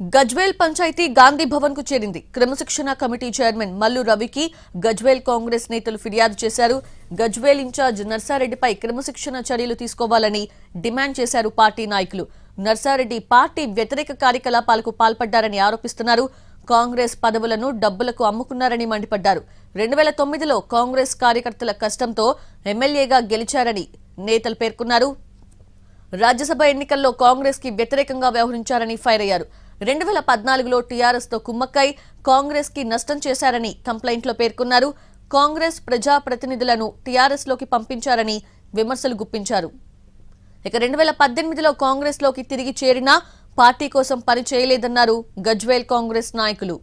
గజ్వేల్ పంచాయతీ గాంధీ భవన్ కు చేరింది. క్రమశిక్షణ కమిటీ చైర్మన్ మల్లు రవికి గజ్వేల్ కాంగ్రెస్ నేతలు ఫిర్యాదు చేశారు. గజ్వేల్ ఇన్ఛార్జ్ నర్సారెడ్డిపై క్రమశిక్షణ చర్యలు తీసుకోవాలని డిమాండ్ చేశారు పార్టీ నాయకులు. నర్సారెడ్డి పార్టీ వ్యతిరేక కార్యకలాపాలకు పాల్పడ్డారని ఆరోపిస్తున్నారు. కాంగ్రెస్ పదవులను డబ్బులకు అమ్ముకున్నారని మండిపడ్డారు. 2009లో కాంగ్రెస్ కార్యకర్తల కష్టంతో ఎమ్మెల్యేగా గెలిచారని నేతలు పేర్కొన్నారు. రాజ్యసభ ఎన్నికల్లో కాంగ్రెస్ కి వ్యతిరేకంగా వ్యవహరించారని ఫైర్ అయ్యారు. 2014లో టీఆర్ఎస్ తో కుమ్మక్కై కాంగ్రెస్ కి నష్టం చేశారని కంప్లైంట్లో పేర్కొన్నారు. కాంగ్రెస్ ప్రజా ప్రతినిధులను టీఆర్ఎస్ లోకి పంపించారని విమర్శలు గుప్పించారు. ఇక 2018లో కాంగ్రెస్ లోకి తిరిగి చేరినా పార్టీ కోసం పని చేయలేదన్నారు గజ్వేల్ కాంగ్రెస్ నాయకులు.